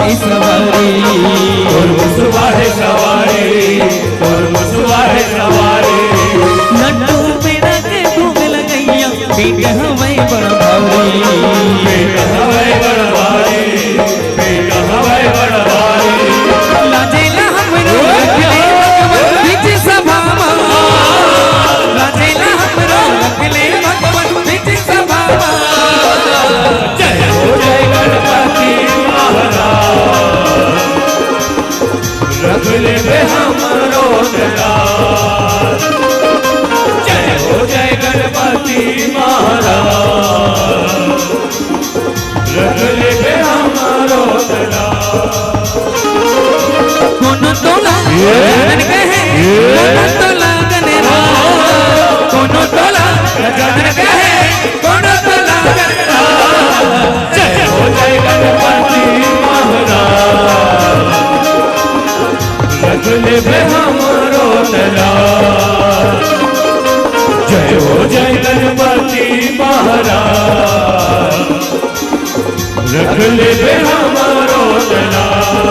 है सवारी, और मुसवा है सवारी, और मुसवा है सवारी। लड्डू पेड़ा के भोग लगैया पेट हवाई बड़ा भारी, पेट हवाई बड़ा भारी, पेट हवाई बड़ा भारी। लाजेला हमरो रखले भगवान बीच सभा में, लाजेला हमरो रखले भगवान बीच सभा में। जय हो जय गणपति महाराज, रख ले बे हमरो दलाल। जय हो जय गणपति महाराज, रख ले बे हमरो दलाल। कौन तोला गगन कहे, कौन तोला गगनेरा, कौन तोला गगन कहे, कौन तोला गगनेरा। जय हो जय गणपति महाराज, रख ले बे हमरो दलाल। जय हो जय गणपति महाराज, रख ले बे हमरो दलाल।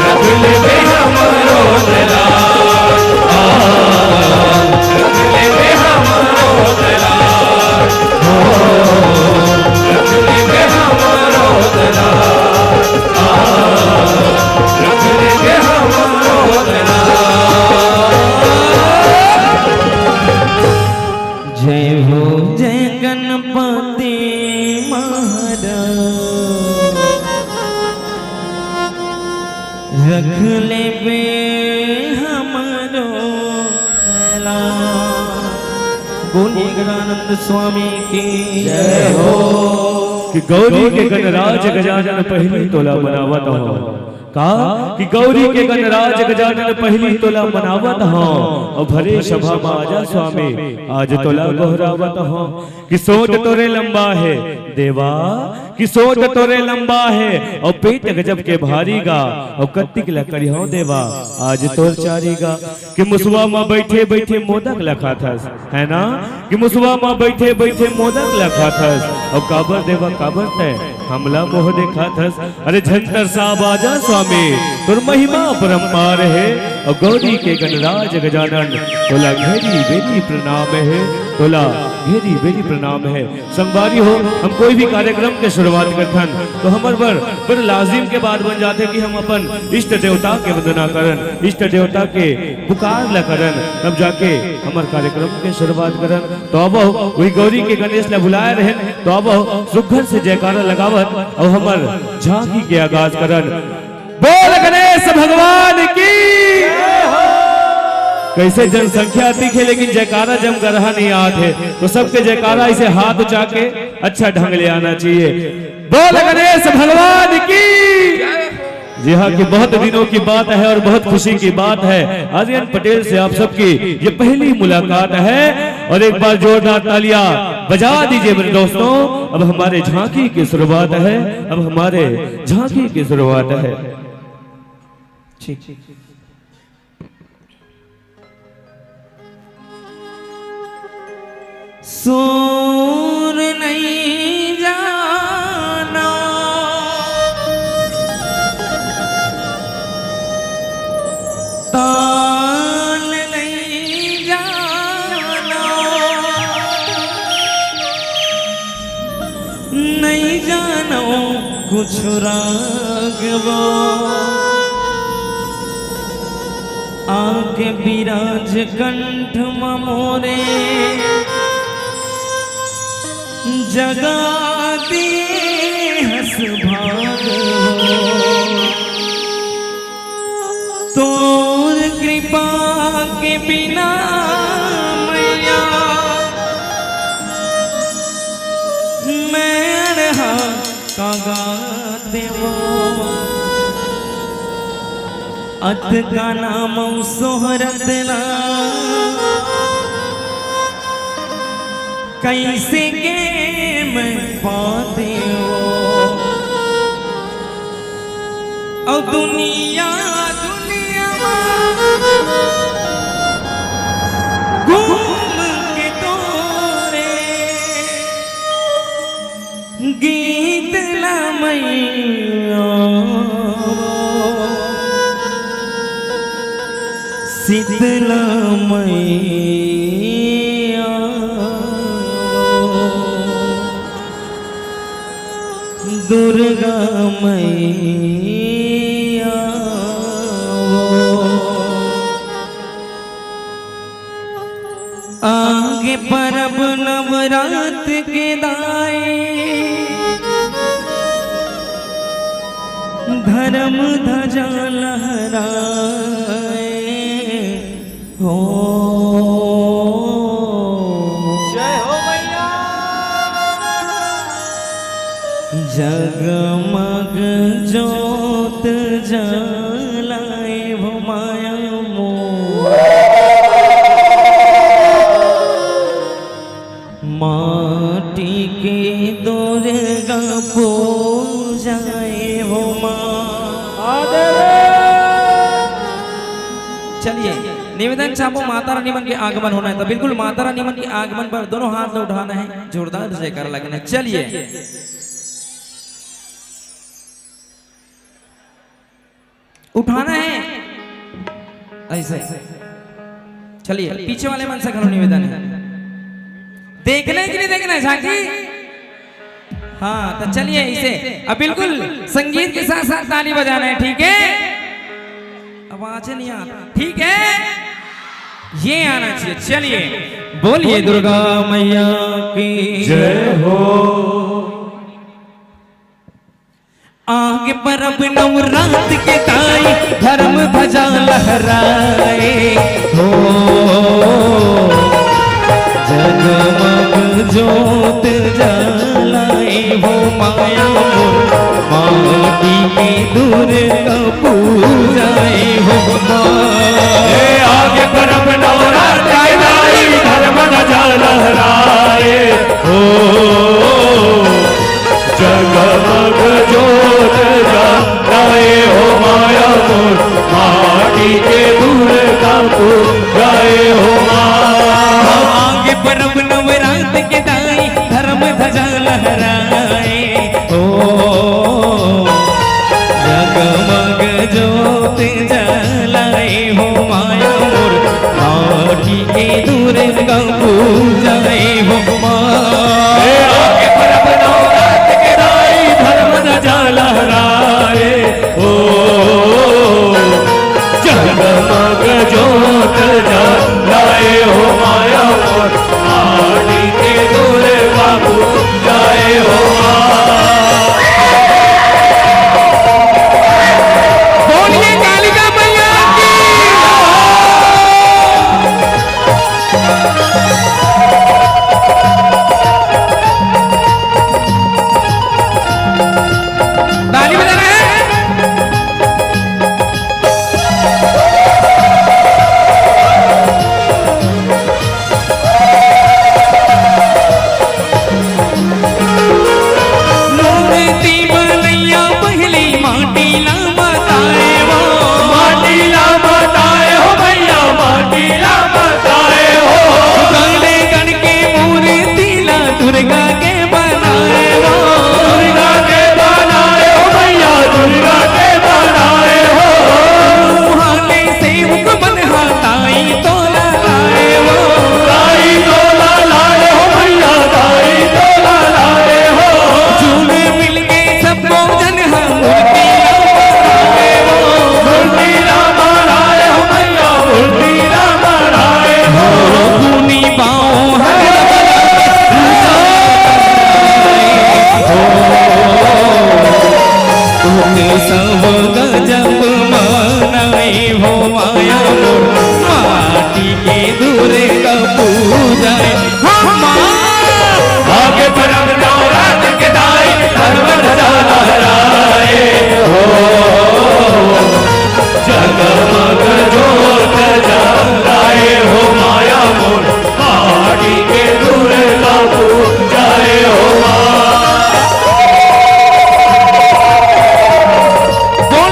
रख ले बे हमरो दलाल, रख ले बे हमरो दलाल, रख ले बे हमरो दलाल, रख ले बे हमरो दलाल। जय हो जय गणपति महाराज, रख ले बे हमरो दलाल। बोलिए गजानंद स्वामी की जय हो। कि गौरी के गणराज गजानन पहली तोला मनावत हो, कहा कि गौरी के गणराज गजानन पहली तोला मनावत हो, और भरे सभा में आजा स्वामी आज तोला गोहरावत हो। कि सोच तोरे लंबा है देवा, कि सोच तोरे लंबा है, और पेट गजब के भारी गा, और कत्तिक लकड़ी हो देवा आज तोर चारीगा। कि मुसवा में बैठे बैठे मोदक लखा थस, है ना, कि मुसवा में बैठे बैठे मोदक लखा थस, और काबर देवा काबर तय हमला मोह देखा थस। अरे झंझर साहब आजा स्वामी तुर महिमा परम्पार है, और गौरी के गणराज गजानन तोला घेरी बेरी प्रणाम है, तोला घेरी बेरी प्रणाम है। संगवारी हो हम कोई भी कार्यक्रम के शुरुआत करथन तो हमर बड़ लाजिम के बाद बन जाते कि हम अपन इष्ट देवता के वंदना करन, इष्ट देवता के पुकार ला करन, तब जाके हमर कार्यक्रम के शुरुआत करन। तो अब वही गौरी के गणेश ला बुलाए रहे, तो अब सुघर से जयकारा लगावत और हमर झांकी के आगाज करन। बोल गणेश भगवान की। कैसे जनसंख्या अधिक है लेकिन जयकारा जम कर रहा नहीं आते, तो सबके जयकारा इसे हाथ उठा के अच्छा ढंग ले आना चाहिए। बोल गणेश भगवान की। जी हाँ, कि बहुत दिनों की बात है और बहुत खुशी की बात है, आर्यन पटेल से आप सबकी ये पहली मुलाकात है, और एक बार जोरदार तालियां बजा दीजिए मेरे दोस्तों। अब हमारे झांकी की शुरुआत है, अब हमारे झांकी की शुरुआत है। सूर नहीं जाना ताल नहीं जाना, नहीं जानो कुछ रागवा आके विराज कंठ मोरे, जगा दे हस भाग तोर कृपा के बिना मैया मैं रहा कागा देवा। अत का नाम सोहरत ना कैसे के मैं पाते हो, और दुनिया दुनिया घूम के तोरे गीत शीतला मैया शीतला मैया दुर्गा मैया आगे परब नवरात के दाए धर्म ध्वजा लहराए हो जय हो मैया। जगमग जोत जलाए हो माया मोर माटी के दुर्गा पूजाए हो माँ। चलिए निवेदन चाहो माता रानी मन के आगमन होना है तो बिल्कुल माता रानी मन के आगमन पर दोनों हाथ उठाना है, जोरदार जयकार लगना है। चलिए उठाना है ऐसे। चलिए पीछे वाले मन से करो निवेदन है, देखने के लिए देखना है झांकी। हाँ तो चलिए इसे अब बिल्कुल संगीत के साथ साथ ताली बजाना है, ठीक है? आवाज नहीं आता, ठीक है? ये आना चाहिए। चलिए बोलिए दुर्गा मैया की जय हो। आगे परब नवरात के ताई धर्म ध्वजा लहराए हो जगमग जोत जलाए हो माया मोर माटी की दुर्गा पूजाए हो आगे परब नवरात्र आई धर्म ध्वजा लहराए हो जगमग जोत जलाए हो माया मोर माटी के दुर्गा पूजाए हो आगे परब नवरात के दाई धर्म ध्वजा लहराए हो जगमग जोत जलाए हो माया मोर माटी के दुर्गा पूजाए हो आगे परब नवरात्र के दाई धर्म ध्वजा लहराए हो जगमग जोत जलाए हो माया मोर माटी के दुर्गा पूजाए हो बोलिए कालिका मैया की ताली बजाना है। मूर्ति बनैया पहली माटी ला बताए वो माटी ला बताए हो भैया माटी ला बताए हो गणे गण के मूर्ति ला दुर्गा के बनाए वो दुर्गा के बनाए हो भैया दुर्गा के बनाए हो हाले से हुक्मन हाथाई तोला लाए वो दाई तोला लाए हो भैया दाई तोला लाए हो झूले मिल के सबको जन मूर्ति मूर्ति ला बनाए हो भैया मूर्ति ला बनाए हो भूमि पाओ तुमने सब गजब मनाए हो माया मोर माटी के दुर्गा पूजाए आगे परब नवरात्र के दाई धर्म ध्वजा लहराए हो जगमग जोत जलाए हो माया मोर माटी के दुर्गा पूजाए हो बोल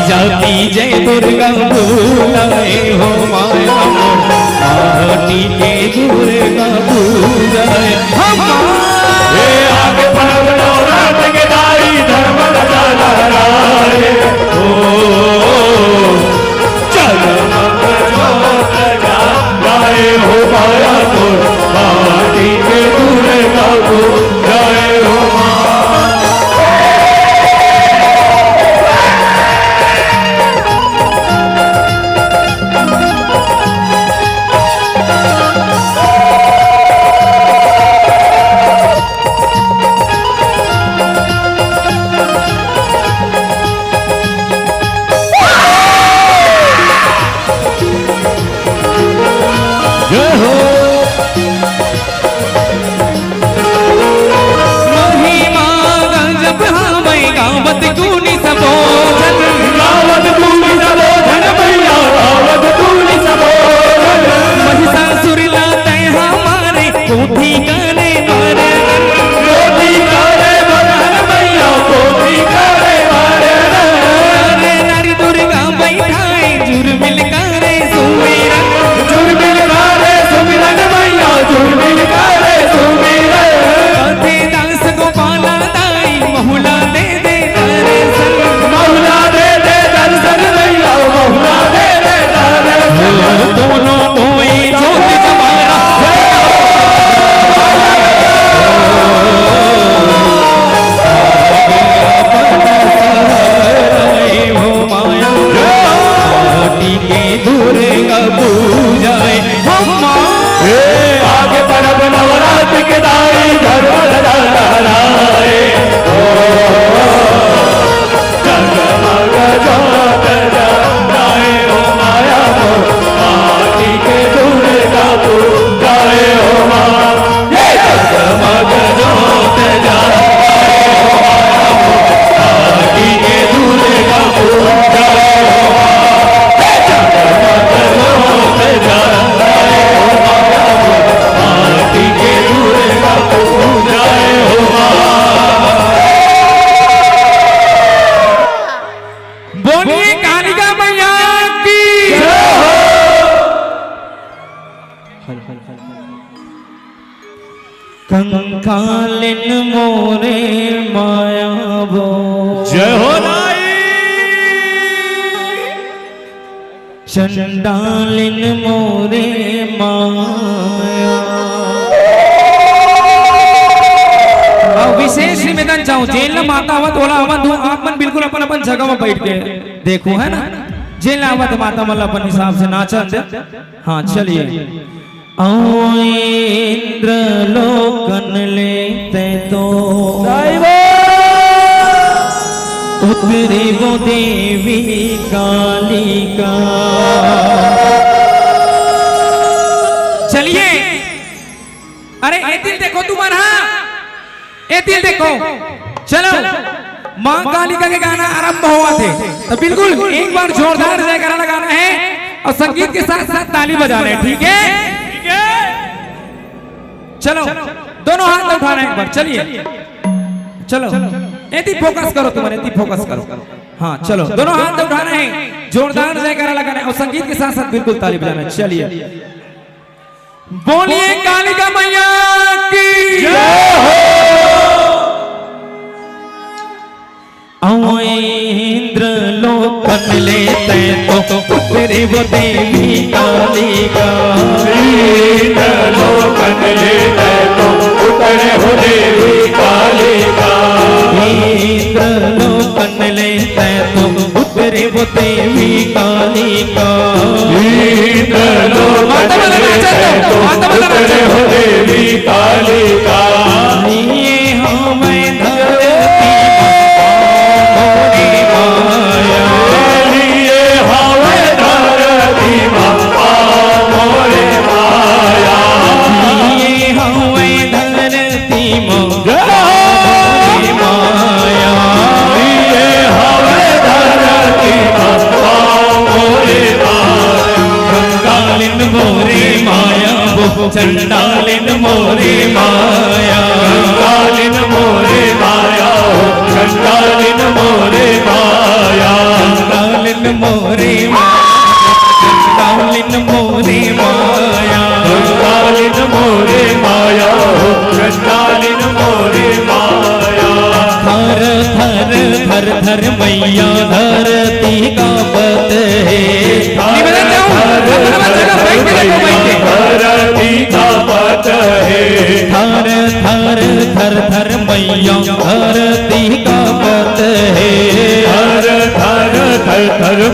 जाती जय दुर्गा बुलाए हो माया माटी के दुर्गा बुलाए हे आगे पड़ो नवरात के दाई धर्म राजा लहराए ओ जगमग ज्योत जलाए हो माया माटी के दुर्गा बुलाए हो कंकालिन मोरे माया वो जय हो चंडालिन मोरे माया। अब विशेष निवेदन चाहूं जेल माता आवत होला अवन आप मन बिल्कुल अपन अपन जगह में बैठ के देखो है ना जेल आवत माता मल्ल अपन हिसाब से नाचन दे। हाँ चलिए इंद्र लोकन लेते तो उतरे वो देवी कालिका। चलिए अरे ये दिल देखो तुम्हारा ये दिल देखो चलो मां कालिका के गाना आरंभ हुआ थे तो बिल्कुल एक बार जोरदार जयकारा लगाना है और संगीत के साथ साथ ताली बजाना है। ठीक है चलो दोनों हाथ उठाना एक बार चलिए चलो एती फोकस करो तुम्हारे एती फोकस करो। हाँ चलो दोनों हाथ उठाना है जोरदार जयकारा लगाना है और संगीत के साथ साथ बिल्कुल ताली बजाना है। चलिए बोलिए कालिका मैया की जय हो। इंद्र लोकन लेते तो उतरे वो देवी कालिका। इंद्र लोकन लेते तो उतरे वो देवी कालिका। इंद्र लोकन लेते तो उतरे वो देवी कालिका। इंद्र लोकन लेते तो उतरे वो देवी कालिका। ये हमें धरती चंडालिन मोरे माया। चंडालिन मोरे माया चंडालिन मोरे माया।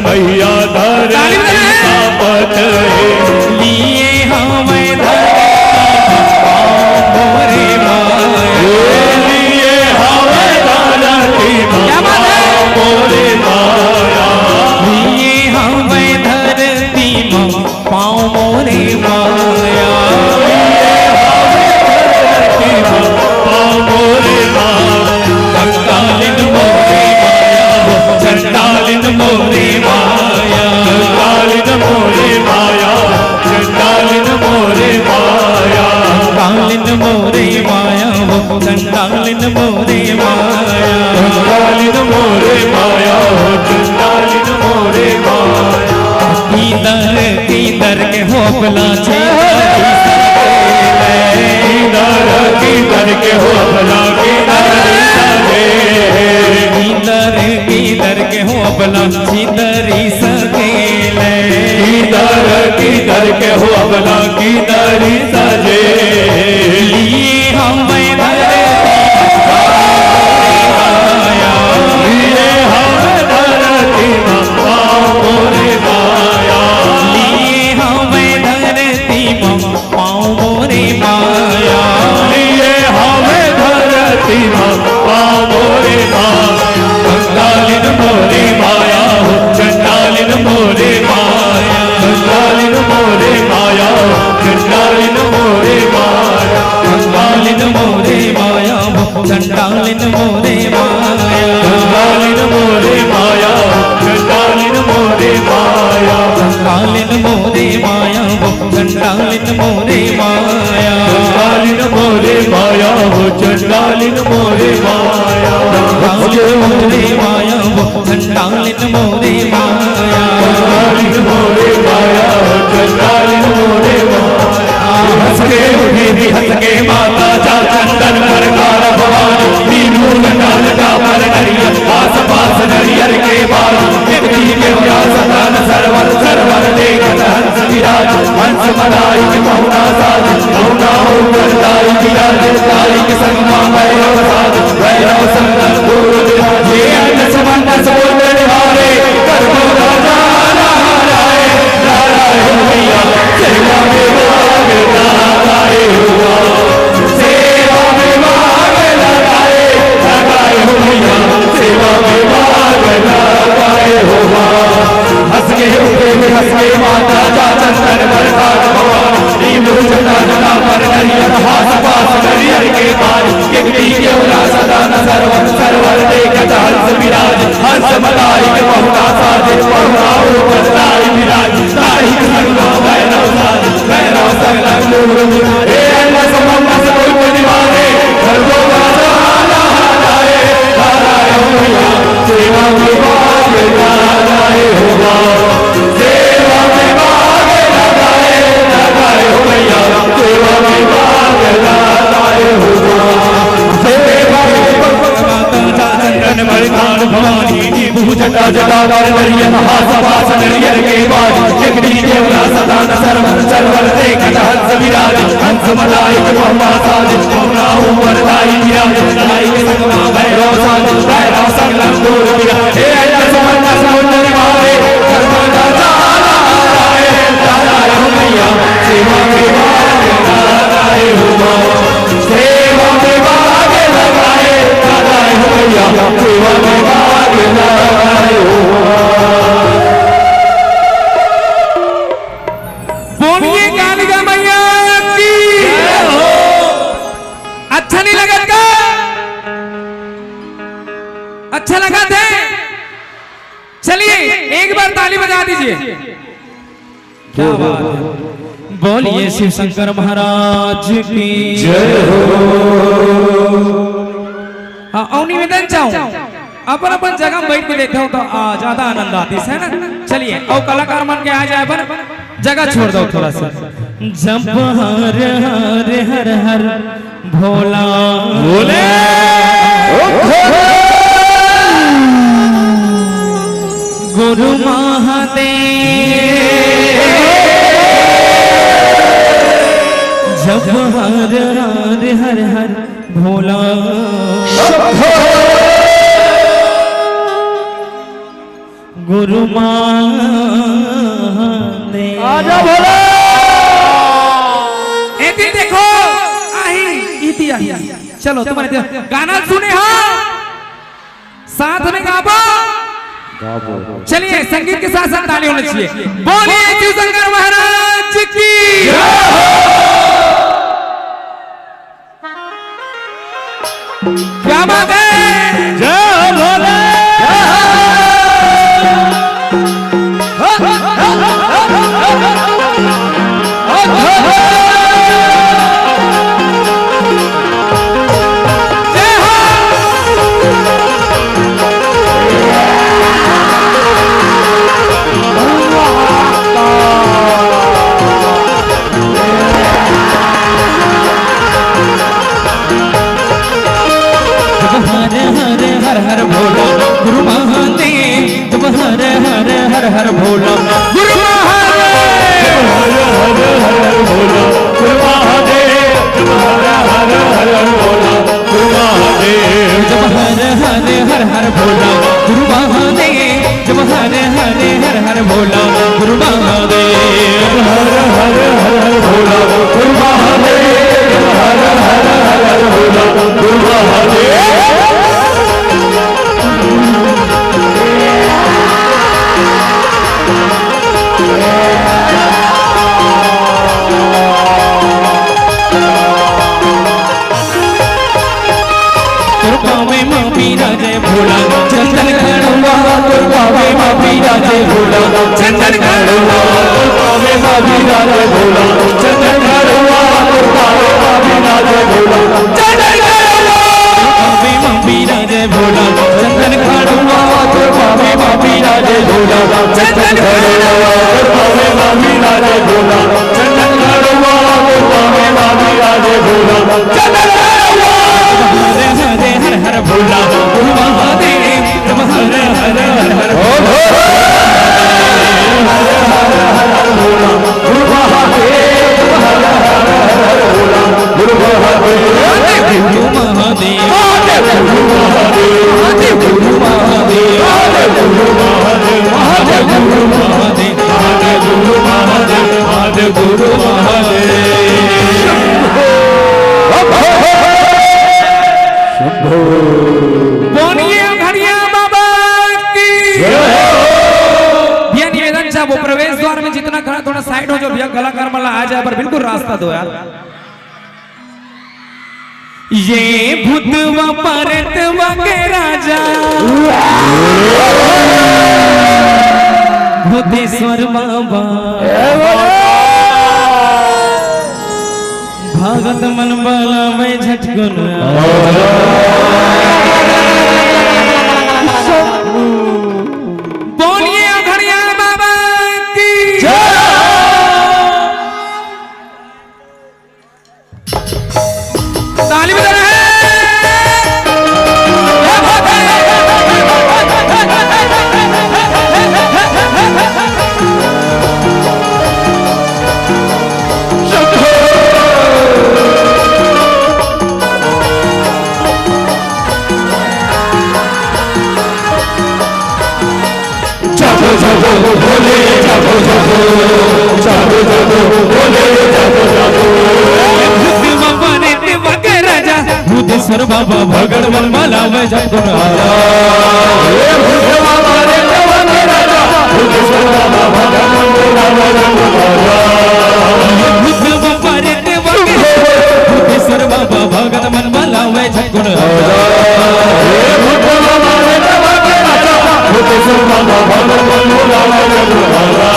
मैया धरती तापत लिए हमें धरती मोरे माया लिए हमें धरती मोरे माया लिए हमें धरती पाँव मोरे माया चंडालिन मोरे माया चंडालिन मोरे माया चंडालिन मोरे माया चंडालिन मोरे माया वो चंडालिन मोरे माया चंडालिन मोरे माया चंडालिन मोरे माया कीदर के होपला छे कीदर के होपला कीदर के होपला कीदरी सकेले कीदर के होपला कीदरी सजे लिए हमें धरती माया लिए हमें धरती मोरे माया लिए हमें धरती पाँव मोरे माया लिए हमें धरती मोरे माया चंडालिन मोरे माया चंडालिन मोरे माया चंडालिन मोरे माया चंडालिन मोरे माया चंडालिन मोरे माया चंडालिन मोरे माया चंडालिन मोरे माया चंडालिन मोरे माया चंडालिन मोरे माया चंडालिन मोरे माया चंडालिन मोरे माया चंडालिन मोरे माया चंडालिन मोरे माया चंडालिन मोरे माया चंडालिन मोरे माया चंडालिन मोरे माया हंस के उठी भी हंस के माता जा चंदन पर कार भवानी नीलू नंदन का पर नरियर पास पास नरियर के बाल निधि के व्यास दान सरवर सरवर देखत हंस विराज हंस मदाई के महुना साज महुना हो करदाई विराज ताई के संग मां भैरव साज भैरव संग दूर विराज ये अन्न समन समुद्र निहारे कर्मो राजा नाराय नारायण मैया सेवा में भाग लगाए हुआ सेवा में भाग लगाए हो मैया सेवा में भाग लगाए हुआ हंस के उठे में हंस के माता जा चंदन पर खाट भवानी नीलू जटा जटा पर नरियर हाथ पास नरियर के बाल किकड़ी के उला सदा न सरवर सरवर देखत हंस विराज हंस मदाई के बहुना साज बहुना ऊपर ताई विराज ताई के संग भैरव साज भैरव संग दूर विराज हे अन्न समम समुद्र निवारे सर्वो राजा नाराय नारायण मैया सेवा में भाग लगाए होगा सेवा में भाग लगाए हो मैया सेवा में भाग लगाए होगा सेवा में चंदन मरखान भवानी नीबू जटा जटा कर नरियर महासपास नरियर के बाद जगदी देवला सदा न सरवर सरवर देखत हंस विराज हंस मदाई के बहुना साज बहुना ऊपर ताई विराज ताई के संग भैरव साज भैरव संग दूर विराज हे अन्न समन समुद्र निवारे कर्म राजा नारायण नारायण मैया सेवा में भाग लगाए हुआ सेवा में भाग लगाए नारायण मैया सेवा में भाग लगाए हुआ बोलिए कालिका मैया की अच्छा नहीं लगा का अच्छा लगा थे चलिए एक बार ताली बजा दीजिए क्या बात है बोलिए शिव शंकर महाराज की जय हो हाँ और निवेदन चाहूँ अपन अपन जगह में बैठ के देखा हूँ तो ज्यादा आनंद आती है ना चलिए और कलाकार मन के आ जाए अपन जगह छोड़ दो थोड़ा सा जब हर हर हर हर भोला बोले गुरु महादेव जब हर हर हर हर भोला गुरु महादेव। आजा भोले। एक दिन देखो आई इतिया चलो तुम्हारे गाना सुने हो साथ में गाबो। चलिए संगीत के साथ साथ ताली होनी चाहिए। बोलिए शिव शंकर महाराज की क्या बात है। जय भोले। हर हर भोला गुरु महादेव। जब हर हर हर हर भोला गुरु महादेव। हर हर भोला गुरु महादेव। हर हर हर भोला गुरु महादेव। जब हर हर हर हर भोला गुरु महादेव। जब हर हर हर हर भोला गुरु महादेव। हर हर हर भोला गुरु महादेव। हर हर हर भोला गुरु महादेव। जय भोला चंदन खड़ुआ दुर्गा में माफी राजे भोला चंदन खड़ुआ दुर्गा में माफी राजे भोला चंदन खड़ुआ दुर्गा में माफी राजे भोला चंदन खड़ुआ में माफी राजे भोला चंदन खड़ुआ दुर्गा में माफी राजे भोला चंदन खड़ुआ दुर्गा में माफी राजे भोला चंदन खड़ुआ दुर्गा में माफी राजे भोला चंदन खड़ुआ। हरे हरे हर हर भोला गुरु महादेव। जब हर हर हर हर भोला गुरु महादेव। हर हर हर भोला गुरु महादेव। गुरु महादेव। गुरु महादेव। गुरु महादेव। गुरु महादेव। गुरु महादेव। गुरु महादेव। गुरु बोलिए घड़िया बाबा की। भैया निवेदन चाहे वो प्रवेश द्वार में जितना खड़ा थोड़ा साइड हो जाओ भैया। कलाकार वाला आ जाए पर बिल्कुल रास्ता दो यार। ये भूतवा परतवा के राजा भूतेश्वर बाबा भागत मन बाला में झटकुन। बोलिए घड़िया बाबा की। ताली बजा रहे हैं। भोले जागो जागो जागो जागो भोले जागो जागो। बाबा ने देवा के राजा भूतेश्वर बाबा भगवान माला में झटकुन आया। बाबा ने देवा के राजा भूतेश्वर बाबा भगवान माला में झटकुन आया। बाबा ने देवा के भूतेश्वर बाबा भगवान माला में झटकुन आया। भूतेश्वर बाबा भगवान माला में झटकुन आया।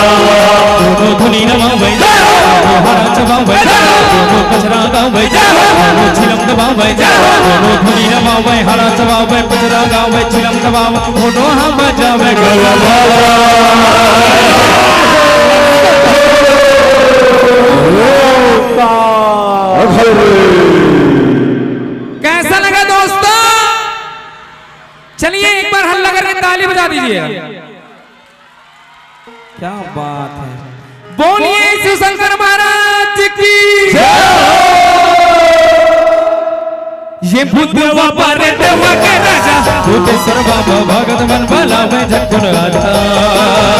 धुनी नमावे हरा चबावे कचरा गावे छिलम दबावे। धुनी नमावे हरा चबावे कचरा गावे छिलम दबावे फोटो हम बजावे। कैसा लगा दोस्तों? चलिए एक बार हल्ला करके ताली बजा दीजिए। क्या बात है। बोलिए शिव शंकर महाराज की। ये भूत बाबा रे देवा के राजा भूतेश्वर बाबा भगत मन भला में झटकुन राजा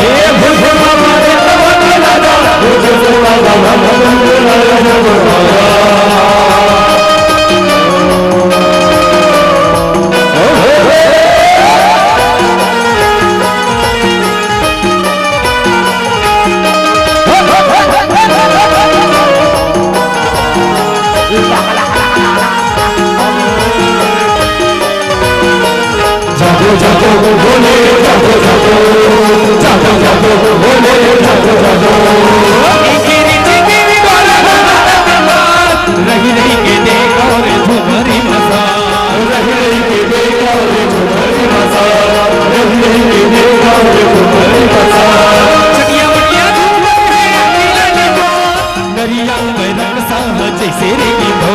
ये भूत बाबा रे देवा के राजा भूतेश्वर बाबा भगत मन भला में झटकुन राजा जागो बोले जागो जागो जागो जागो बोले जागो जागो रही रही के देखो रे झुमरी मसा रही रही के देखो रे झुमरी मसा रही रही के देखो रे झुमरी मसा चटिया बटिया झूम रहे अकेला देखो दरिया में रंग सा जैसे रे गिधो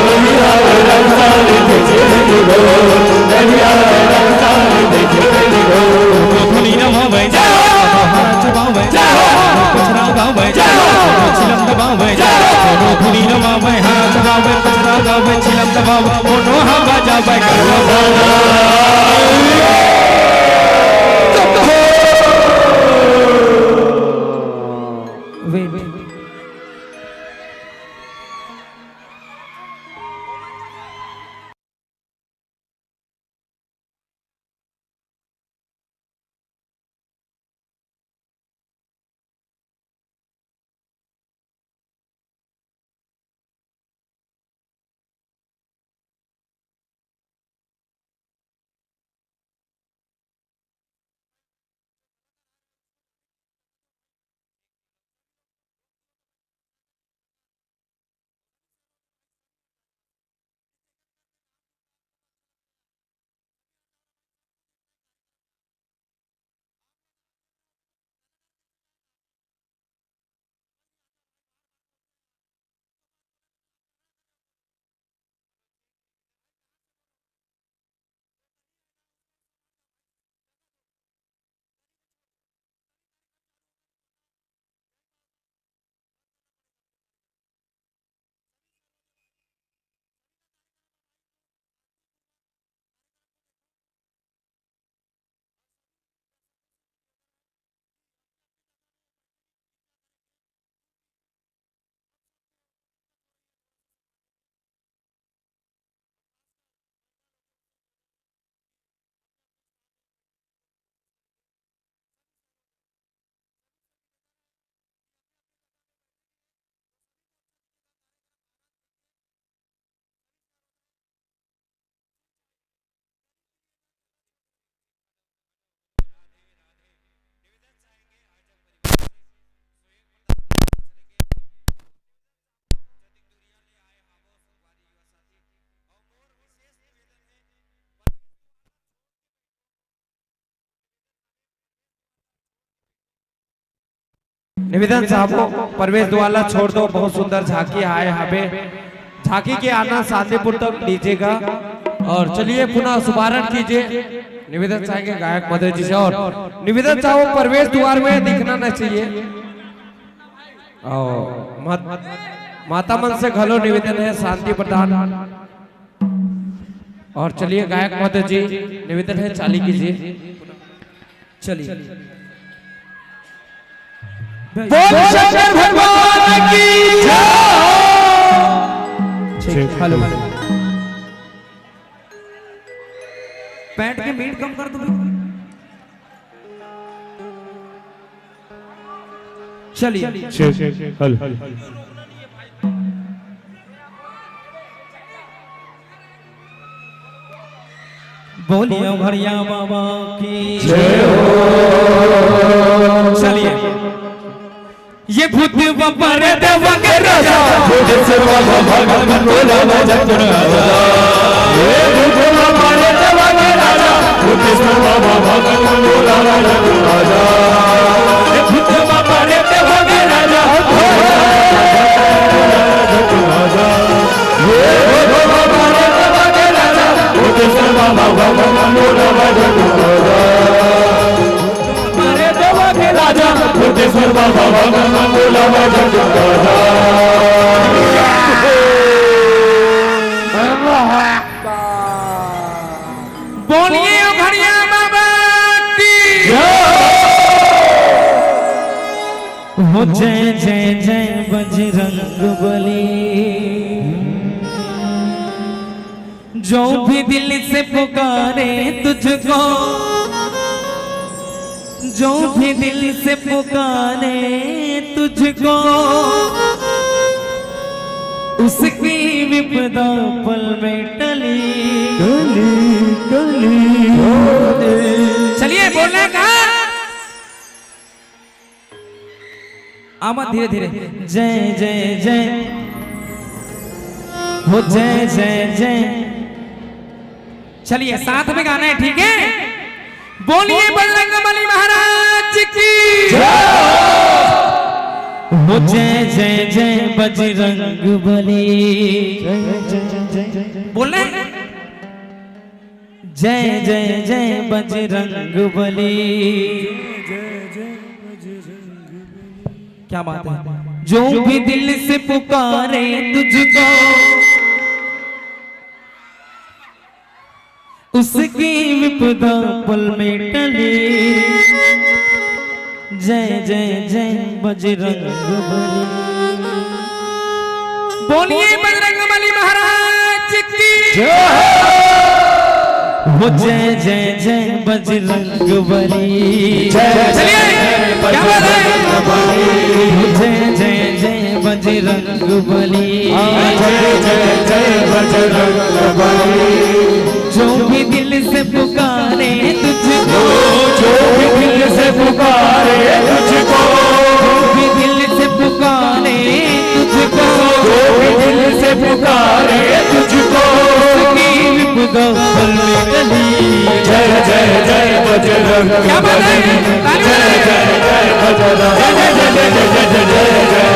दरिया में रंग सा जैसे रे गिधो दरिया में रंग सा जैसे रे गिधो फुली न भावे जाओ हाथ बावे जाओ कचरा गावे जाओ छिलम दबावे जाओ फुली न भावे हाथ बावे कचरा गावे छिलम दबावे मोनो हवा जावे करवा वे निवेदन साहब को प्रवेश द्वारा छोड़ दो। बहुत सुंदर झांकी है यहाँ पे। झांकी के आना शांतिपुर तक लीजिएगा और चलिए पुनः शुभारंभ कीजिए। निवेदन चाहेंगे गायक मदर जी से और निवेदन चाहो प्रवेश द्वार में दिखना नहीं चाहिए। और माता मन से घलो निवेदन है शांति प्रदान। और चलिए गायक मदर जी निवेदन है चाली कीजिए। चलिए बोल शंकर भगवान की जय। हेलो पैंट के मीट कम कर दो। चलिए हेलो बोलिए भरिया बाबा की जय हो। चलिए ये भूत बाबा रे देवा के राजा भूतेश्वर बाबा भगत मन भला में झटकुन राजा। ये भूत बाबा रे देवा के राजा भूतेश्वर बाबा भगत मन भला में झटकुन राजा। ये भूत बाबा रे देवा के राजा झटकुन राजा। ये भूत बाबा रे देवा के राजा भूतेश्वर बाबा भगत मन भला में झटकुन राजा। राजा भूतेश्वर बाबा भगत मन भला में झटकुन राजा। हो जय जय जय बजरंग बली। जो भी दिल से पुकारे तुझको, जो भी दिल से पुकारे तुझको, उसकी विपदा पल में टली टली। चलिए बोलने का आमद धीरे धीरे। जय जय जय हो जय जय जय। चलिए साथ में गाना है, ठीक है? बोलिए बजरंगबली महाराज की हो जय जय जय बजरंगबली। बोले जय जय जय बजरंगबली। क्या बात है? जो भी दिल से पुकारे तुझको, उसकी विपदा पल में टली। जय जय जय बजरंगबली। बोलिए बजरंगबली महाराज की हो जय जय जय बजरंगबली। चलिए क्या बात है? जय जय जय बजरंगबली। जय जय जय बजरंगबली। जो भी दिल से पुकारे तुझको, जो भी दिल से पुकारे तुझको, जो भी दिल से पुकारे तुझको, जो भी दिल से पुकारे तुझको, उसकी विपदा पल में टली। जय जय जय बजरंग। क्या बात है? जय जय जय बजरंग। जय जय जय जय जय जय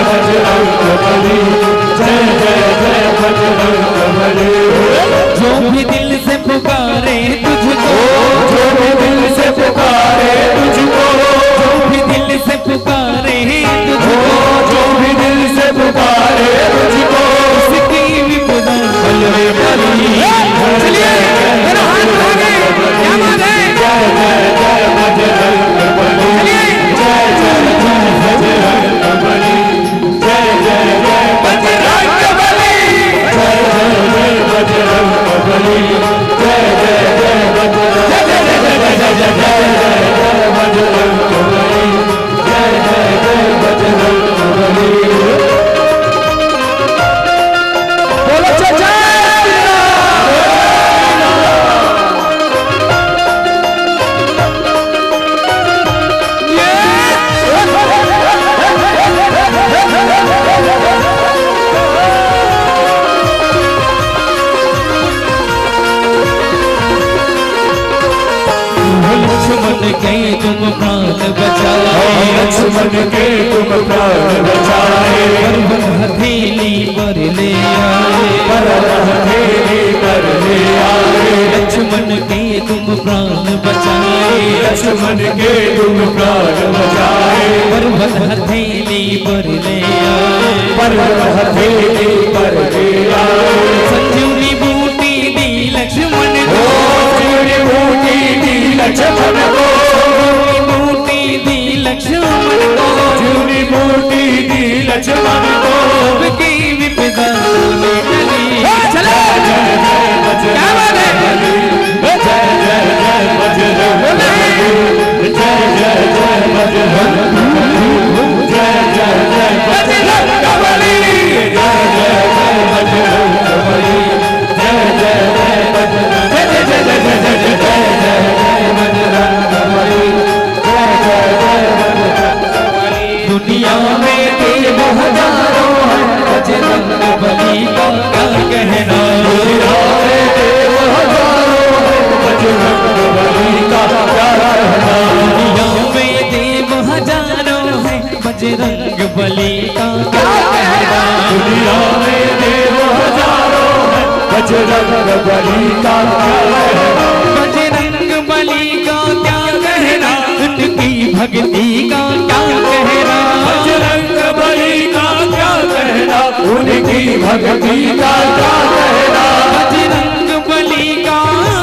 बजरंगबली। जय जय जय बजरंगबली। जो भी दिल से पुकारे तुझको, जो भी दिल से पुकारे तुझको, जो भी दिल से पुकारे तुझको, जो भी दिल से पुकारे तुझको, उसकी विपदा पल में टली। चलिए मेरा हाथ उठा के क्या बात है? जय जय जय बजरंगबली। जय जय जय बजरंगबली। जय जय जय बजरंगबली। जय जय जय बजरंगबली। जय जय जय बजरंगबली। जय जय जय बजरंगबली। बोलो चाचा। लक्ष्मण के तुम प्राण बचाए, लक्ष्मण के तुम प्राण बचाए, पर्वत हथेली पर ले आए, पर्वत हथेली पर ले आए। लक्ष्मण के तुम प्राण बचाए, लक्ष्मण के तुम प्राण बचाए, पर्वत हथेली पर ले आए, पर्वत हथेली पर ले आए। संजीवनी बूटी दी लक्ष्मण को, संजीवनी बूटी दी लक्ष्मण को, बूटी दी लक्ष्मण को, संजीवनी बूटी दी लक्ष्मण को, सबकी विपदा में टली। चलो जय जय क्या बात है? जय जय जय बजरंगबली। जय जय जय बजरंगबली। जय जय जय बजरंगबली। जय जय जय बजरंगबली। जय जय जय बजरंगबली। जय जय जय जय जय जय बजरंगबली। जय जय जय बजरंगबली। दुनिया में देव हजारों हैं, बजरंगबली का क्या कहना। दुनिया में देव हजारों हैं, बजरंगबली का क्या कहना। दुनिया में देव हजारों हैं, बजरंगबली का क्या कहना। दुनिया में देव हजारों हैं, बजरंगबली का क्या कहना। बजरंगबली का क्या कहना, उनकी भक्ति का क्या कहना। बजरंगबली का क्या कहना, उनकी भक्ति का क्या कहना। बजरंगबली का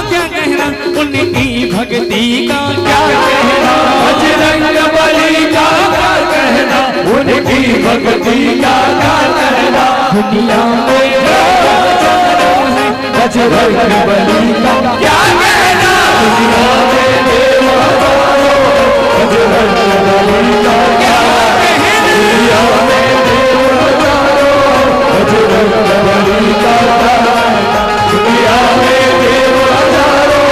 क्या कहना, उनकी भक्ति का क्या कहना। बजरंगबली का क्या कहना, दुनिया में बजरंग बली का क्या कहना, दुनिया में देव हजारों बजरंग बली का क्या कहना, दुनिया में देव हजारों बजरंग बली का दुनिया में देव हजारों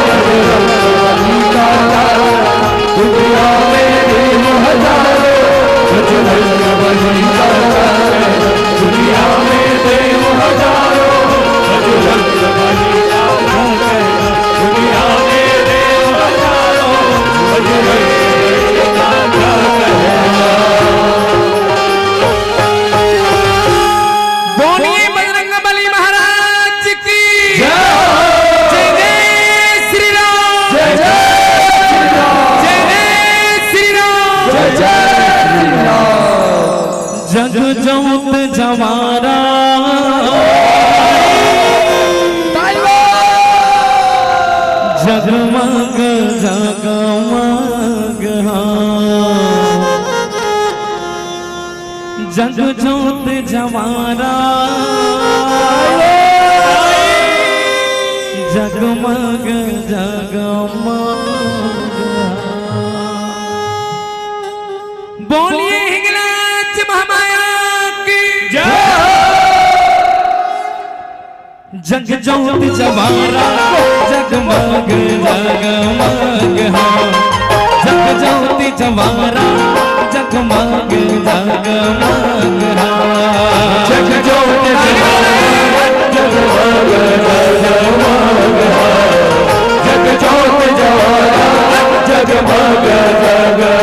बजरंग बली का दुनिया में देव हजारों बजरंग बली का दुनिया में देव हजारों बजरंग बली का दुनिया में देव हजारों बजरंग बली का बोलिए बजरंग बली महाराज की जय जय श्री राम, जय जय श्री राम, जय जय श्री राम, जय जय श्री राम। जग जोत जवारा जगमग जगमग जग जोत जवारा जगमग जगमग बोलिए हिंगलाज महामाया की जग जोत जवारा जगमग जगमग जग जोत जवारा जगमग जगमग जग जोत जवारा जगमग जगमग जग जोत जवारा जगमग जगमग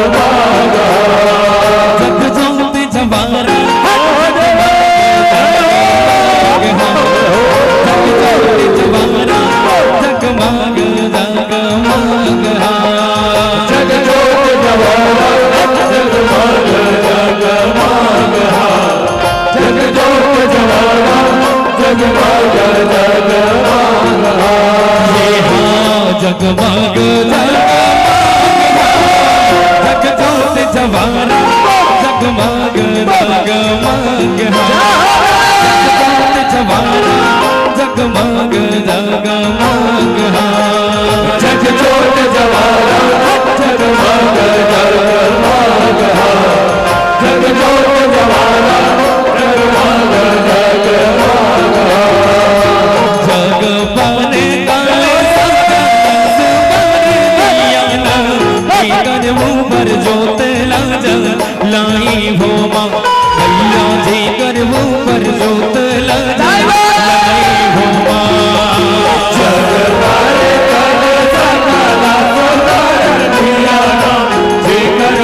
जग जोत जवारा जगमग जगमग जग जोत जवारा जगमग जगमग जग जोत जवारा जगमग जगमग जगमग जग जोत जवारा जगमग जगमग जवारा जगमग जगमग जग जोत जवारा जगमग जगमग जग जोत जवारा जगमग जगमग जग पाने काले कर मुँह पर जोत लाई हो माँ भैया जी कर मुँह पर जोत लाई हो माँ जग पाने काले जी कर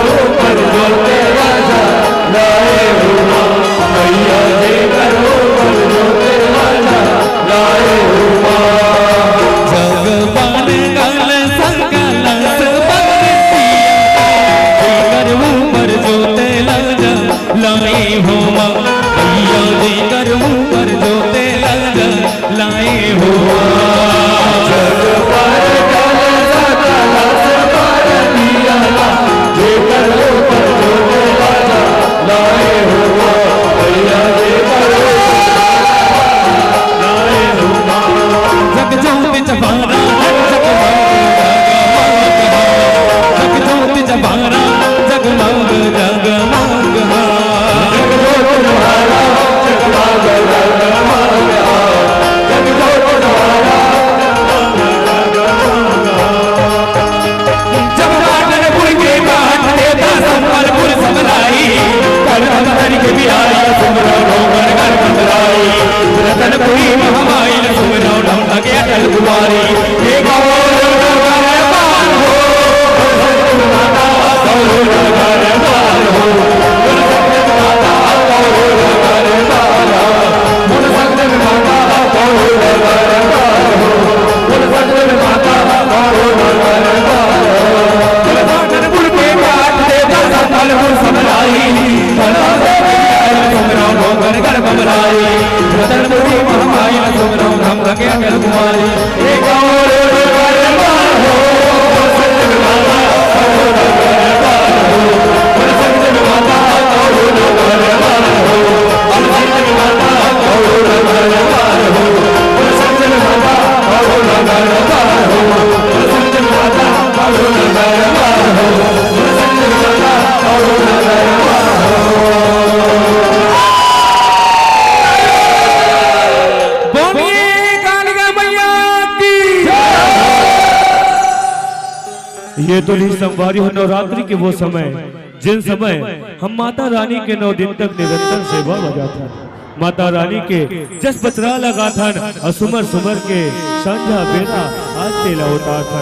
ये तो नहीं संवारी हो नवरात्रि के वो समय जिन समय हम माता रानी के 9 दिन तक निरंतर सेवा बजा था। माता रानी के जस पचरा लगा था और सुमर सुमर के संध्या बेटा आज तेला होता था।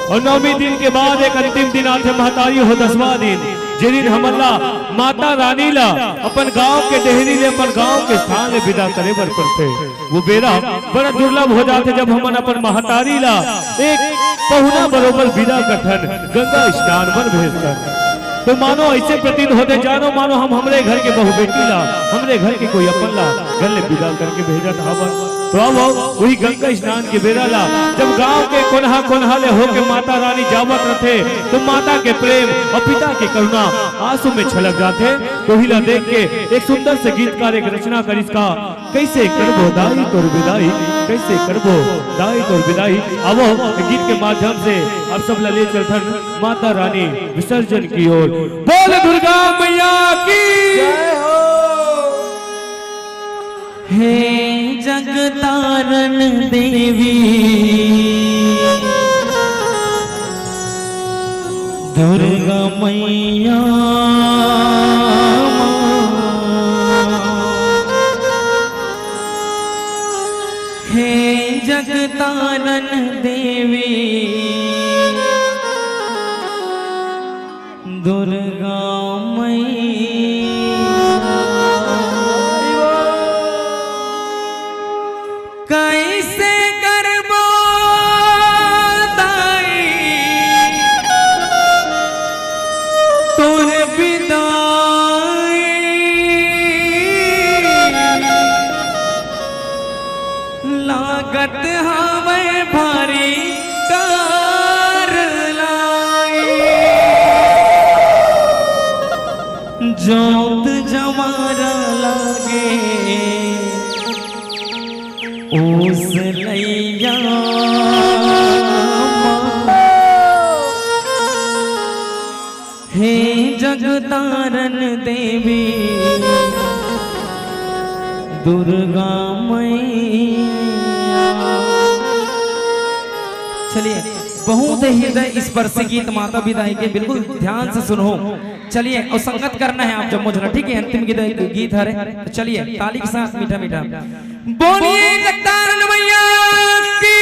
और 9वें दिन के बाद एक अंतिम दिन आते महतारी हो 10वां दिन, जिस दिन हमला माता रानी ला अपन गांव के डेहरी ले अपन गांव के स्थान ले विदा करे बर पड़ते। वो बेरा बड़ा दुर्लभ हो जाते जब हमन अपन महतारी ला एक पहुना बरोबर विदा कठन गंगा स्नान पर भेजतन। तो मानो ऐसे प्रतीत होते जानो मानो हम हमरे घर के बहु बेटी ला हमरे घर के कोई अपन ला घर ले विदा करके भेजत हवन। तो अब वही गंगा स्नान के बेरा ला जब गांव के कोनहा कोनहा ले होके माता रानी जावत रहते तो माता के प्रेम और पिता की करुणा आंसू में छलक जाते। तो हिला देख के एक सुंदर से गीतकार एक रचना कर इसका कैसे करबो दाई तोर विदाई, कैसे करबो दाई तोर विदाई। अब गीत के माध्यम से अब सब ले चलथन माता रानी विसर्जन की ओर। बोल दुर्गा मैया की जय हो। हे जगतारण देवी दुर्गा मैया हे जगतारण देवी दुर्गा कैसे करबो दाई तोर विदाई, लागत हवे भारी कार लाई। जोत जमारा लागे उस लैया हे जगतारण देवी दुर्गा मैया। चलिए बहुत हृदय स्पर्शी गीत माता विदाई के बिल्कुल ध्यान से सुनो। चलिए और संगत करना है आप जब मुझे ठीक है। अंतिम गीत है तो चलिए ताली के साथ मीठा मीठा बोलिए जगतारण मैया की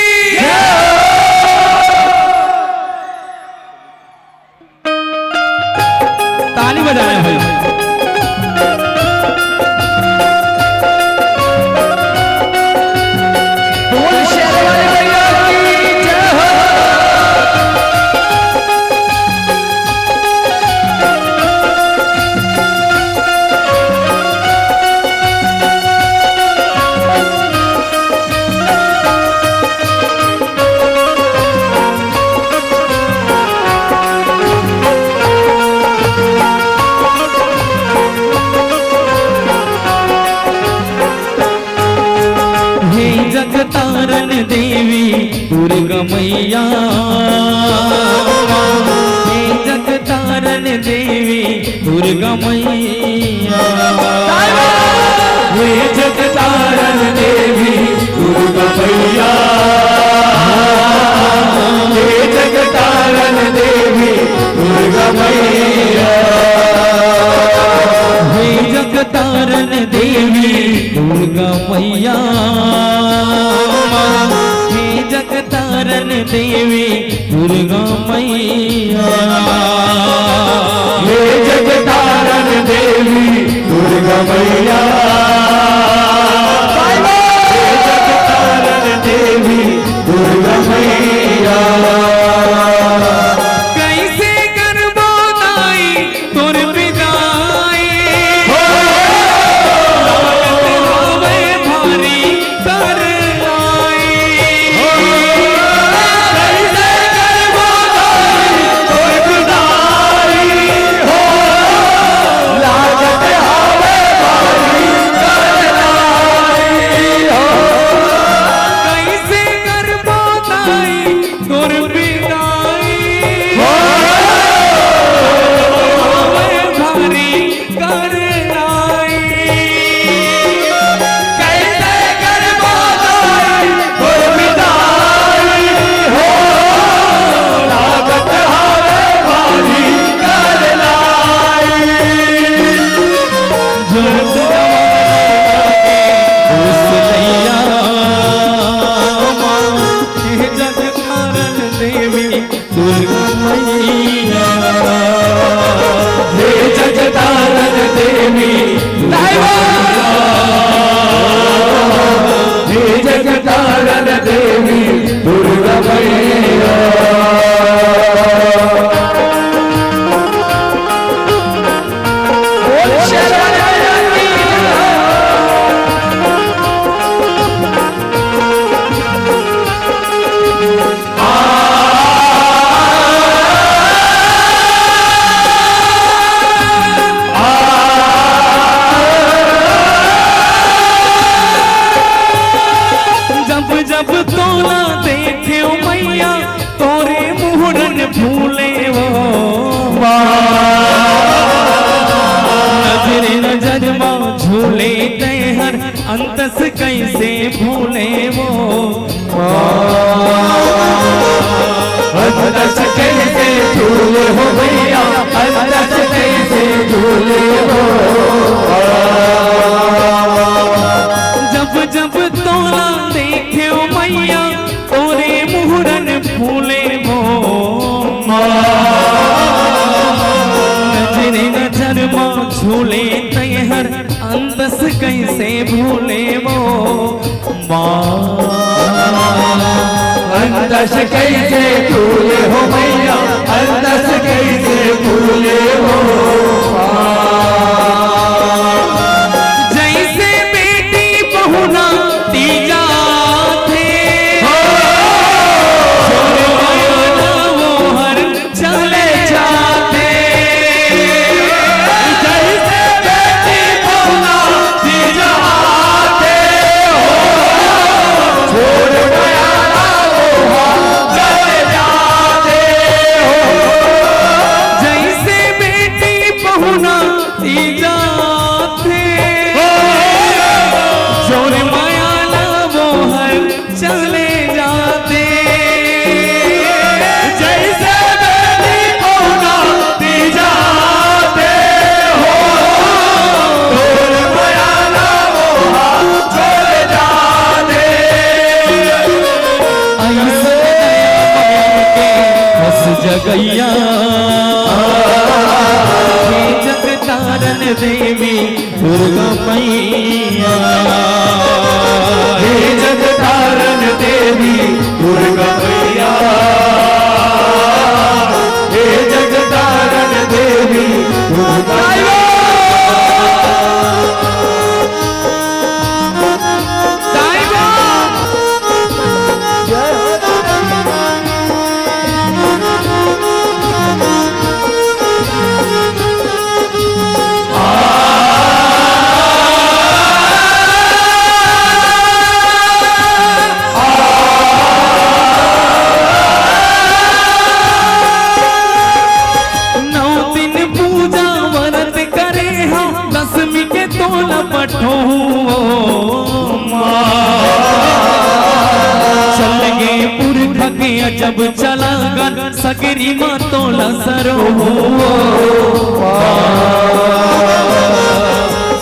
ताली बजाए भाई। जगतारण देवी दुर्गा मैया, हे जगतारण देवी दुर्गा मैया, हे जगतारण देवी दुर्गा मैया, हे जगतारण देवी दुर्गा मैया, हे जगतारण देवी दुर्गा मैया, हे जगतारण देवी दुर्गा मैया, हे जगतारण देवी दुर्गा मैया, हे जगतारण देवी दुर्गा मैया। कैसे करबो दाई तोर विदाई, होवे भारी कर लाई। कैसे करबो दाई तोर विदाई, लागत हवे भारी कर लाई। कैसे करबो दाई तोर विदाई, होवे भारी कर लाई। कैसे करबो दाई तोर विदाई, हो लागत हवे कैसे भूले वो अंतस कैसे झूले हो भैया, अंतस कैसे झूले हो। जब जब तोला देखे ओ मैया तोरे मुहरन फूले वो नजरे नजर माँ झूले तैहर अंतस कैसे भूले वो अंतस कैसे झूले हो भैया, अंतस कैसे झूले हो। जैसे बेटी बहुना तीजा थे वो हर चले जाते। जैसे बेटी बहुना तीजा थे छोड़ गया वो चले जाते हो। जैसे बेटी बहुना तीजा थे जोर माया ना वो हर चले जाते। जैसे बेटी बहुना तीजा थे हो छोड़ गया ना वो चले जाते। ऐसे बस जगैया हे जगतारन देवी दुर्गा मैया। हे जगतारन देवी दुर्गा मैया, हे जगतारन देवी दुर्गा मैया। नौ दिन पूजा व्रत करे हम दसवीं के तोला पठो चल गे पुरख के जब चला गन सगरी माँ तोला सरो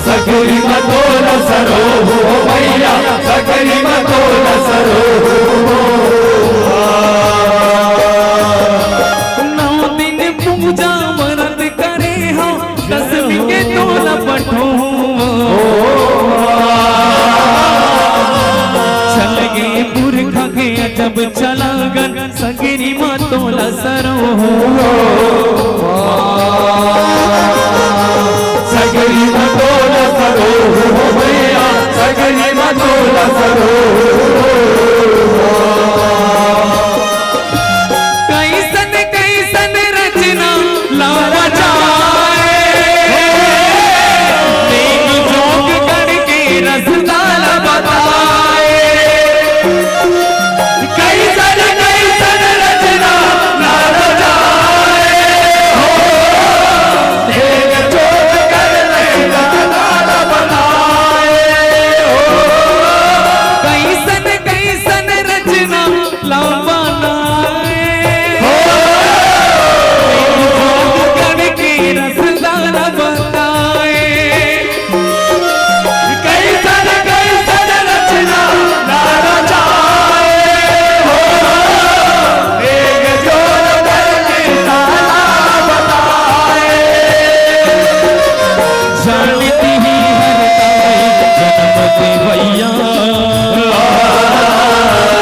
सकरी मतोल सरो हो भैया, सकरी मतोल सरो हो। नौ दिन पूजा व्रत करे हम दसवीं के तोला पठो चल गे पुरख के जब चला गन सगरी माँ तोला सरो सकरी मतोल सरो हो भैया, सकरी मतोल सरो हो। कैसन कैसन रचना लावा जाए देख जोग करके रसदाल बताए। कैसन कैसन रचना लाल जाए हो, देख चोट कर लाल बनाए हो। कैसन कैसन रचना लावा करके रसदाल बताए। कैसन कैसन रचना लाल जाए हो, देख चोट करके ताला बताए। जानती ही जन्म देवैया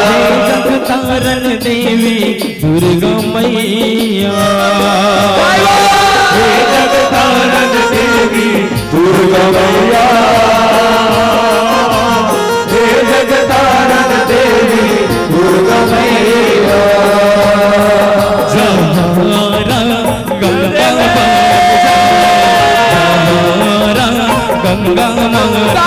हे जगतारन देवी दुर्गा मैया। हे जगतारन देवी दुर्गा मैया, हे जगतारन देवी दुर्गा मैया। जहारा गंगा गंगा गंगा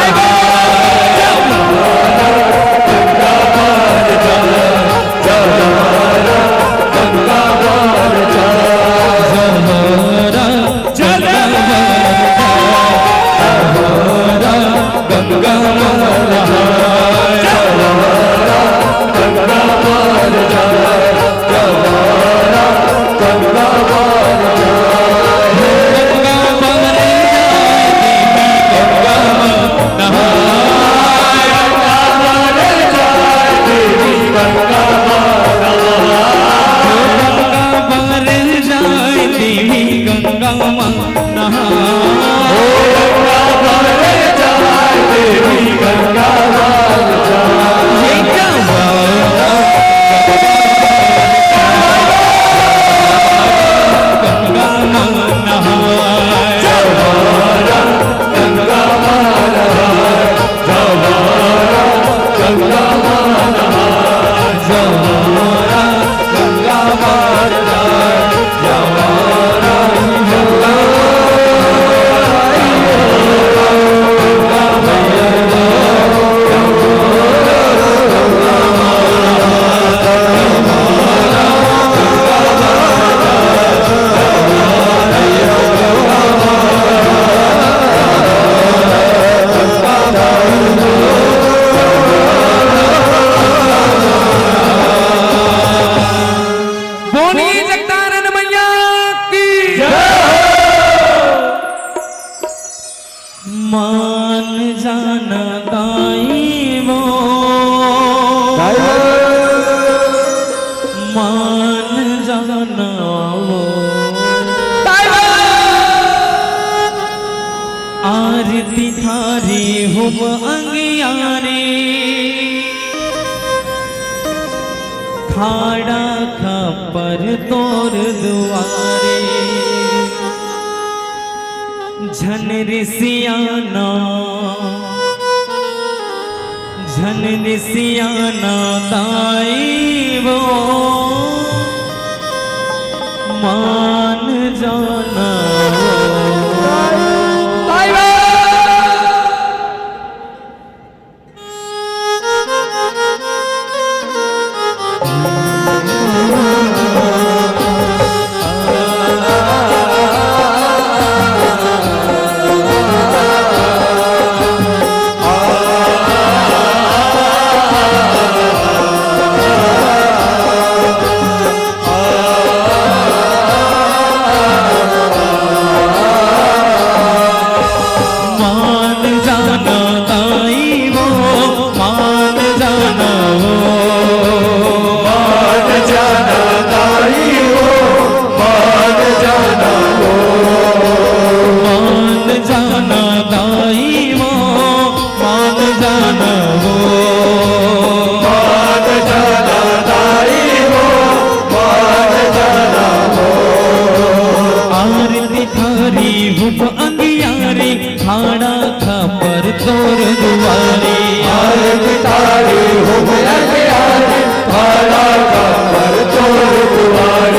मान जाना दाई वो मान जाना वो आरती थारी हुब अंगियारे खाड़ा खपर तोर दुआरे झन ऋषियाना दाई वो मान जाना खाड़ा खपर तोर दुआरे आरती थारी हुब अंगियारे खाड़ा खपर तोर दुआरे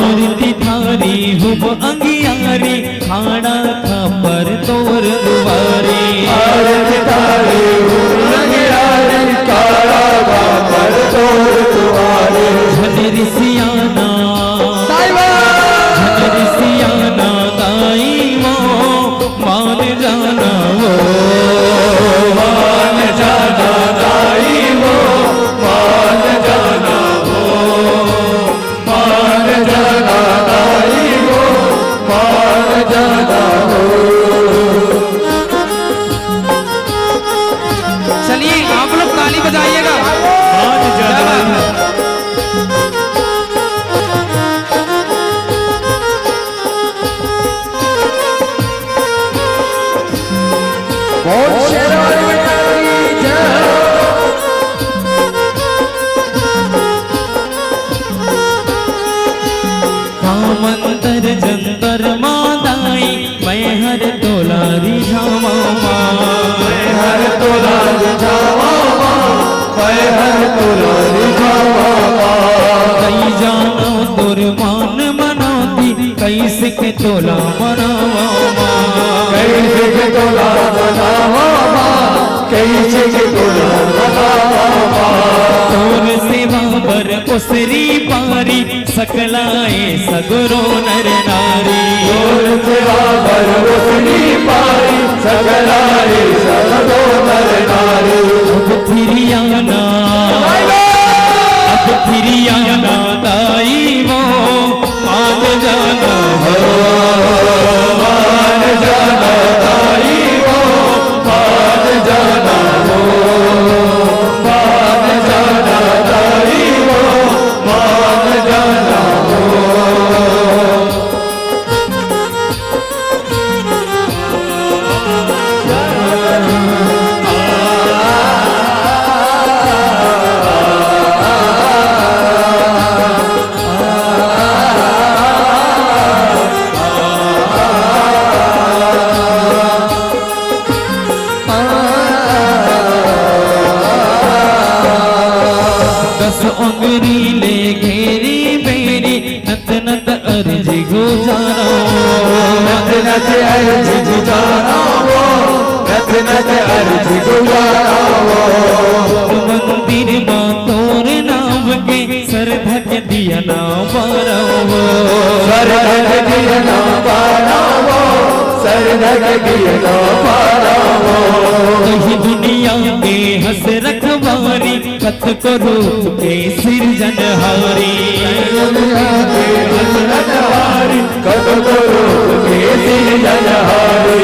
आरती थारी हुब अंगियारे खाड़ा खपर तोर दुआरे आरती थारी हुब अंगियारे खाड़ा खपर तोर दुआरे झन ऋषियाना दाई वो मान जाना वो मान जाना दाई वो मान जाना वो मान जाना दाई वो मान जाना वो। चलिए आप लोग ताली बजाइएगा मान जाना मंतर जंतर मादाई मैं हर तोला रिझावा मैं हर तोला रिझावा मैं हर तोला रिझावा कई जानो तोर मान मनाती कैसे के तोला मनावा कैसे के तोला मनावा कैसे के तोला मनावा तोर सेवा बर उसरी पारी सकलाए सगुरो नर नारी तोर सेवा बर उसरी पारी सकलाए सगुरो नर नारी अब फिरियाना दाई वो मान जाना हो मान जाना दाई वो मान जाना हो मान जाना दाई वो मान जाना हो। उंगरी ले घेरी बेरी नत नत अर्जी गुजारा नत नत अर्जी गुजारा वो नत नत अर्जी गुजारा वो मंदिर मां तोर नाम के सर धक दिया ना बारावो सर धक दिया ना बारावो सर धक दिया ना बारावो कहीं दुनिया के हंस रखवारी कत को रूप के सिरजनहारी कत को रूप के सिरजनहारी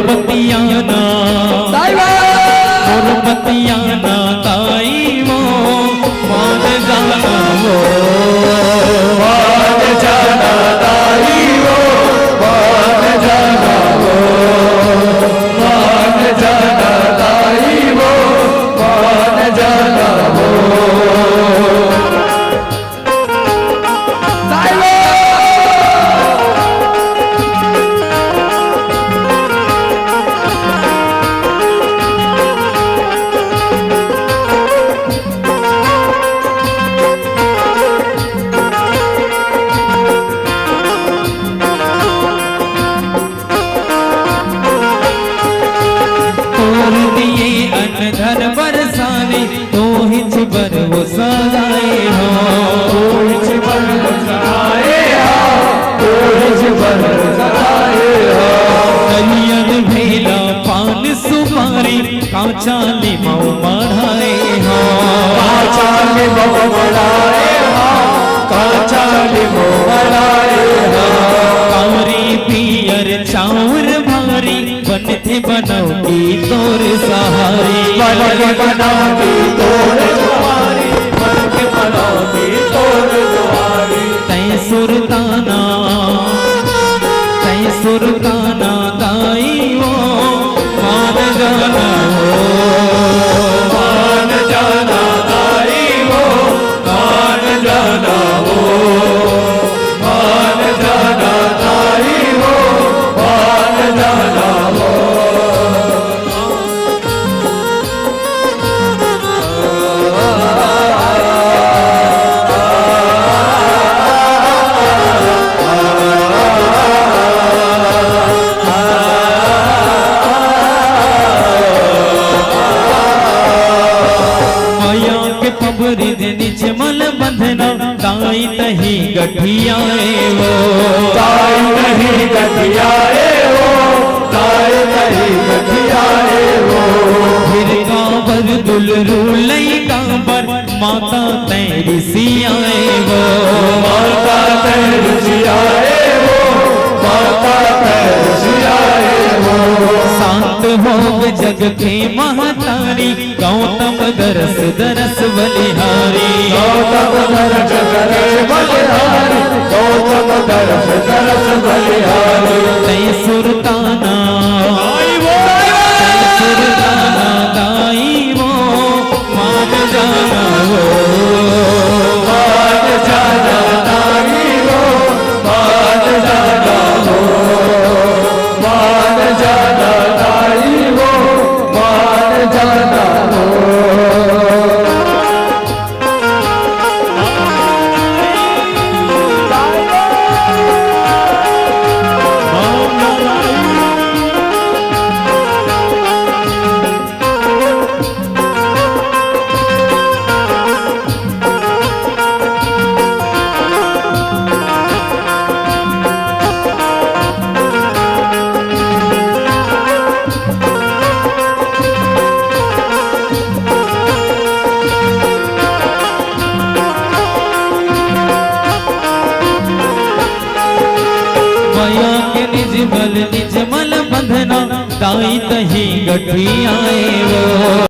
बतिया न धर बरसाने तो हिच बर वो सदाए हो हिच बर सदाए हो हिच बर सदाए हो कलियन भेला पान सुपारी कांचा लिमाऊ बढ़ाए हो कांचा लिमाऊ बढ़ाए हो कांचा लिमाऊ बढ़ाए हो कावरी पियर चाउर भारी बन थे बनौटी तोर सहारी बन के बनौटी तोर सहारी बन के बनौटी तोर सहारी तै सुरताना गाई वो मान जाना हो मान जाना गाई वो मान जाना हो मान जाना गाई वो मान जाना हो पबरी निजमल बंधना ताई तही गठियाए वो ताई तही गठियाए वो ताई तही गठियाए वो फिर कांबर दुलरू लई कांबर माता तेरी सियाए वो माता तेरी सियाए वो माता तेरी सियाए वो शांत हो जग के महतारी गौतम दरस दरस बलिहारी गौतम दरस दरस बलिहारी गौतम दरस दरस बलिहारी तै सुरताना गाई वो मान जाना हो मान जाना गाई वो मान जाना हो मान जाना गाई वो मान जाना हो निजमल बंधना ताई तही गठियाए वो